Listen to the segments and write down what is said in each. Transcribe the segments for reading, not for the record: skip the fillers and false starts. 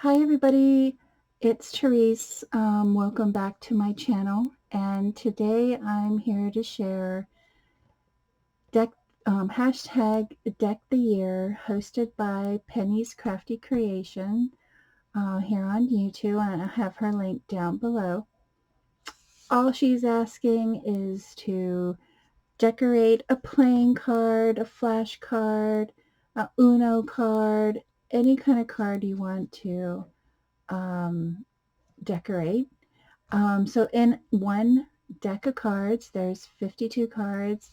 Hi everybody, it's Tereese. Welcome back to my channel, and today I'm here to share deck hashtag Deck the Year, hosted by Penny's Crafty Creation here on YouTube, and I have her link down below. All she's asking is to decorate a playing card, a flash card, a Uno card, any kind of card you want to um, decorate. So in one deck of cards, there's 52 cards,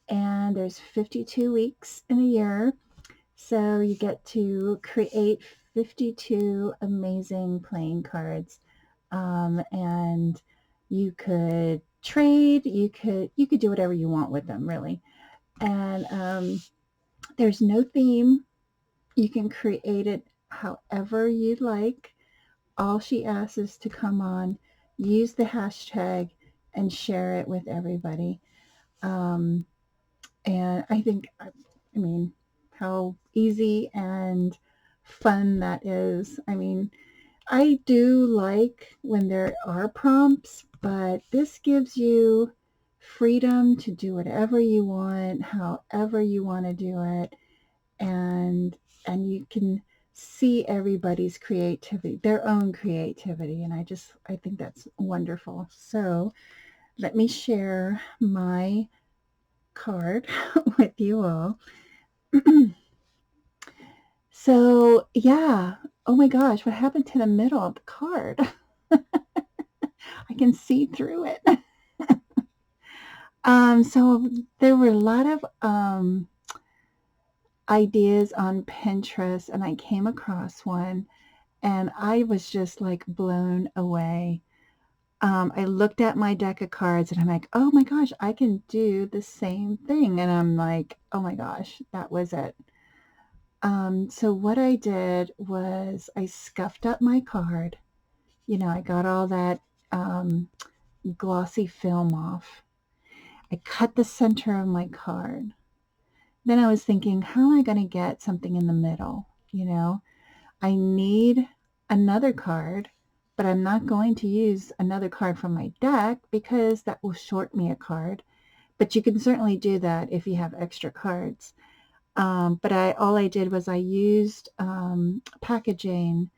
and there's 52 weeks in a year. So you get to create 52 amazing playing cards. And you could trade, you could do whatever you want with them, really. And there's no theme. You can create it however you'd like. All she asks is to come on, use the hashtag, and share it with everybody. Um, and I mean, how easy and fun that is. I mean, I do like when there are prompts, but this gives you freedom to do whatever you want, however you want to do it, and you can see everybody's creativity, their own creativity, and I think that's wonderful. So let me share my card with you all. So yeah, oh my gosh, what happened to the middle of the card? I can see through it. So there were a lot of ideas on Pinterest, and I came across one, and I was just like blown away. I looked at my deck of cards and I'm like, oh my gosh, I can do the same thing. And I'm like, oh my gosh, that was it. So what I did was I scuffed up my card. I got all that um, glossy film off. I cut the center of my card. Then I was thinking, how am I going to get something in the middle? I need another card, but I'm not going to use another card from my deck because that will short me a card. But you can certainly do that if you have extra cards. But all I did was I used packaging,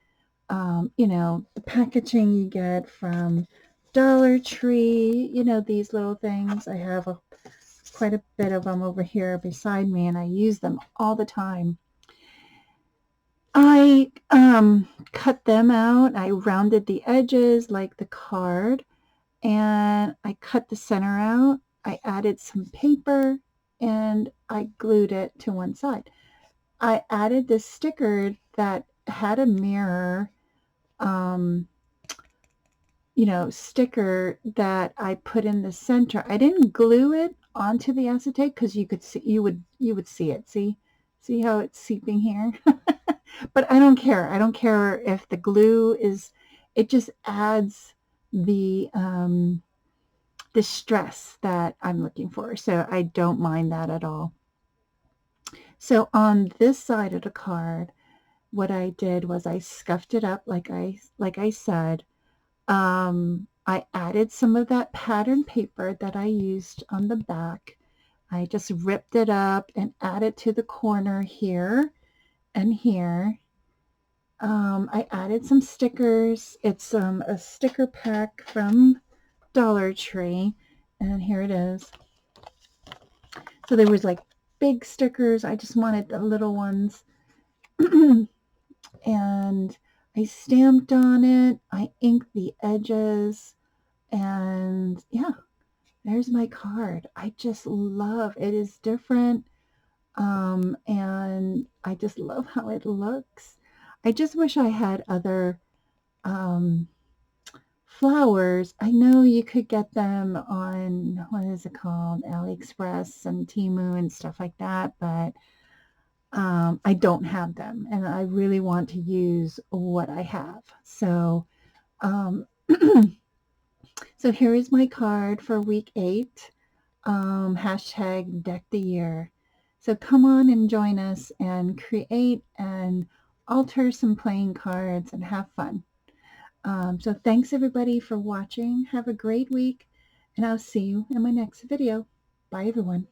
the packaging you get from Dollar Tree, these little things. I have quite a bit of them over here beside me, and I use them all the time. I cut them out. I rounded the edges like the card, and I cut the center out. I added some paper, and I glued it to one side. I added this sticker that had a mirror, um, sticker that I put in the center. I didn't glue it onto the acetate because you would see it. See how it's seeping here? But I don't care. I don't care if the glue is, it just adds the stress that I'm looking for. So I don't mind that at all. So on this side of the card, what I did was I scuffed it up like I said. I added some of that pattern paper that I used on the back. I just ripped it up and added to the corner here and here. I added some stickers. It's a sticker pack from Dollar Tree, and here it is. So there was like big stickers. I just wanted the little ones. And I stamped on it. I inked the edges, and yeah, there's my card. I just love it. Is different, and I just love how it looks. I just wish I had other um, flowers. I know you could get them on, what is it called, AliExpress and Temu and stuff like that, but I don't have them, and I really want to use what I have. So, um, so here is my card for week 8. Hashtag Deck the Year. So come on and join us and create and alter some playing cards and have fun. So thanks everybody for watching. Have a great week, and I'll see you in my next video. Bye everyone.